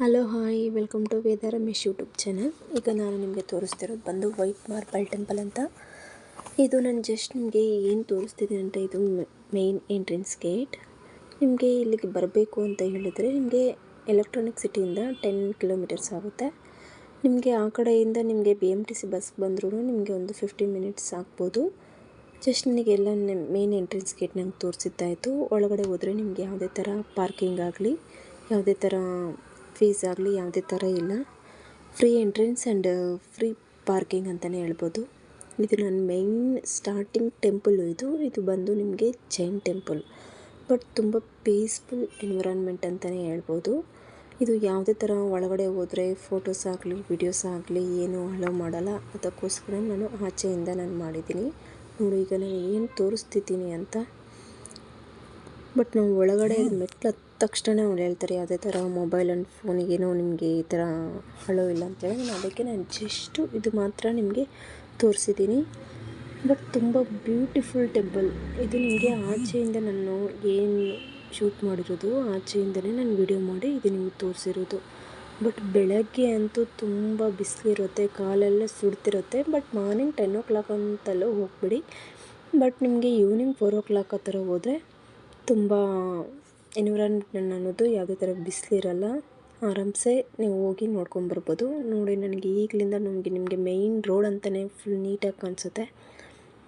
Hello hi welcome to Veda Ramesh YouTube channel. ಈಗ ನಾನು ನಿಮಗೆ ತೋರಿಸ್ತಿರೋದು ಬಂದು ವೈಟ್ ಮಾರ್ಬಲ್ ಟೆಂಪಲ್ ಅಂತ. ಇದು ನಾನು ಜಸ್ಟ್ ನಿಮಗೆ ಏನು ತೋರಿಸ್ತಿದ್ದೀನಿ ಅಂತ, ಇದು ಮೇನ್ ಎಂಟ್ರೆನ್ಸ್ ಗೇಟ್. ನಿಮಗೆ ಇಲ್ಲಿಗೆ ಬರಬೇಕು ಅಂತ ಹೇಳಿದರೆ ನಿಮಗೆ ಎಲೆಕ್ಟ್ರಾನಿಕ್ ಸಿಟಿಯಿಂದ 10 ಕಿಲೋಮೀಟರ್ಸ್ ಆಗುತ್ತೆ. ನಿಮಗೆ ಆ ಕಡೆಯಿಂದ ನಿಮಗೆ BMTC ಬಸ್ ಬಂದ್ರೂ ನಿಮಗೆ ಒಂದು 15 ಮಿನಿಟ್ಸ್ ಆಗ್ಬೋದು. ಜಸ್ಟ್ ನನಗೆಲ್ಲ ಮೇನ್ ಎಂಟ್ರೆನ್ಸ್ ಗೇಟ್ ನಂಗೆ ತೋರಿಸಿದ್ದಾಯಿತು. ಒಳಗಡೆ ಹೋದರೆ ನಿಮಗೆ ಯಾವುದೇ ಥರ ಪಾರ್ಕಿಂಗ್ ಆಗಲಿ, ಯಾವುದೇ ಥರ ಫೀಸ್ ಆಗಲಿ ಯಾವುದೇ ಥರ ಇಲ್ಲ. Free entrance and free parking ಅಂತಲೇ ಹೇಳ್ಬೋದು. ಇದು ನನ್ನ ಮೇನ್ ಸ್ಟಾರ್ಟಿಂಗ್ ಟೆಂಪಲ್ಲು. ಇದು ಬಂದು ನಿಮಗೆ ಜೈನ್ ಟೆಂಪಲ್, ಬಟ್ ತುಂಬ ಪೀಸ್ಫುಲ್ ಎನ್ವಿರಾನ್ಮೆಂಟ್ ಅಂತಲೇ ಹೇಳ್ಬೋದು. ಇದು ಯಾವುದೇ ಥರ ಒಳಗಡೆ ಹೋದರೆ ಫೋಟೋಸ್ ಆಗಲಿ ವಿಡಿಯೋಸ್ ಆಗಲಿ ಏನೂ ಅಲೋ ಮಾಡಲ್ಲ. ಅದಕ್ಕೋಸ್ಕರ ನಾನು ಆಚೆಯಿಂದ ಮಾಡಿದ್ದೀನಿ. ನೋಡಿ, ಈಗ ನಾನು ಏನು ತೋರಿಸ್ತಿದ್ದೀನಿ ಅಂತ. ಬಟ್ ನಾವು ಒಳಗಡೆ ಮೆಟ್ಲು ಹತ್ತಿದ ತಕ್ಷಣ ಅವ್ರು ಹೇಳ್ತಾರೆ ಯಾವುದೇ ಥರ ಮೊಬೈಲ್ ಆ್ಯಂಡ್ ಫೋನಿಗೇನೋ ನಿಮಗೆ ಈ ಥರ ಅಲೋ ಇಲ್ಲ ಅಂತೇಳಿ. ಅದಕ್ಕೆ ನಾನು ಜಸ್ಟು ಇದು ಮಾತ್ರ ನಿಮಗೆ ತೋರಿಸಿದ್ದೀನಿ. ಬಟ್ ತುಂಬ ಬ್ಯೂಟಿಫುಲ್ ಟೆಂಪಲ್ ಇದು. ನಿಮಗೆ ಆಚೆಯಿಂದ ನಾನು ಏನು ಶೂಟ್ ಮಾಡಿರೋದು ಆಚೆಯಿಂದಲೇ ನಾನು ವಿಡಿಯೋ ಮಾಡಿ ಇದು ನಿಮಗೆ ತೋರಿಸಿರೋದು. ಬಟ್ ಬೆಳಗ್ಗೆ ಅಂತೂ ತುಂಬ ಬಿಸಿಲಿರುತ್ತೆ, ಕಾಲೆಲ್ಲ ಸುಡ್ತಿರುತ್ತೆ. ಬಟ್ ಮಾರ್ನಿಂಗ್ 10 o'clock ಅಂತೆಲ್ಲ ಹೋಗ್ಬಿಡಿ. ಬಟ್ ನಿಮಗೆ ಈವ್ನಿಂಗ್ 4 o'clock ಆ ಥರ ಹೋದರೆ ತುಂಬ ಎನ್ವಿರಾನ್ಮೆಂಟ್ ಅನ್ನೋದು ಯಾವುದೇ ಥರ ಬಿಸಿಲಿರಲ್ಲ. ಆರಾಮ್ಸೆ ನೀವು ಹೋಗಿ ನೋಡ್ಕೊಂಬರ್ಬೋದು. ನೋಡಿ, ನನಗೆ ಈಗಲಿಂದ ನಿಮಗೆ ಮೇಯ್ನ್ ರೋಡ್ ಅಂತಲೇ ಫುಲ್ ನೀಟಾಗಿ ಕಾಣಿಸುತ್ತೆ.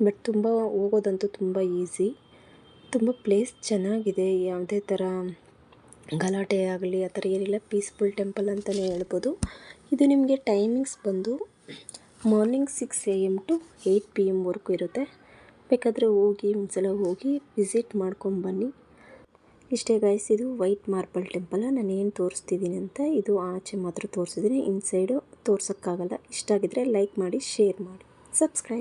ಬಟ್ ತುಂಬ ಹೋಗೋದಂತೂ ತುಂಬ ಈಸಿ. ತುಂಬ ಪ್ಲೇಸ್ ಚೆನ್ನಾಗಿದೆ, ಯಾವುದೇ ಥರ ಗಲಾಟೆ ಆಗಲಿ ಆ ಥರ ಏನಿಲ್ಲ. ಪೀಸ್ಫುಲ್ ಟೆಂಪಲ್ ಅಂತಲೇ ಹೇಳ್ಬೋದು. ಇದು ನಿಮಗೆ ಟೈಮಿಂಗ್ಸ್ ಬಂದು ಮಾರ್ನಿಂಗ್ 6 AM to 8 PM ವರೆಗೂ ಇರುತ್ತೆ. ಬೇಕಾದರೆ ಹೋಗಿ ಒಂದ್ಸಲ ಹೋಗಿ ವಿಸಿಟ್ ಮಾಡ್ಕೊಂಬನ್ನಿ. ಇಷ್ಟೇ ಗೈಸ್, ಇದು ವೈಟ್ ಮಾರ್ಬಲ್ ಟೆಂಪಲ್. ನಾನು ಏನು ತೋರಿಸ್ತಿದ್ದೀನಿ ಅಂತ ಇದು ಆಚೆ ಮಾತ್ರ ತೋರಿಸಿದ್ದೀನಿ, ಇನ್ಸೈಡು ತೋರ್ಸೋಕ್ಕಾಗಲ್ಲ. ಇಷ್ಟ ಆಗಿದ್ರೆ ಲೈಕ್ ಮಾಡಿ, ಶೇರ್ ಮಾಡಿ, ಸಬ್ಸ್ಕ್ರೈಬ್.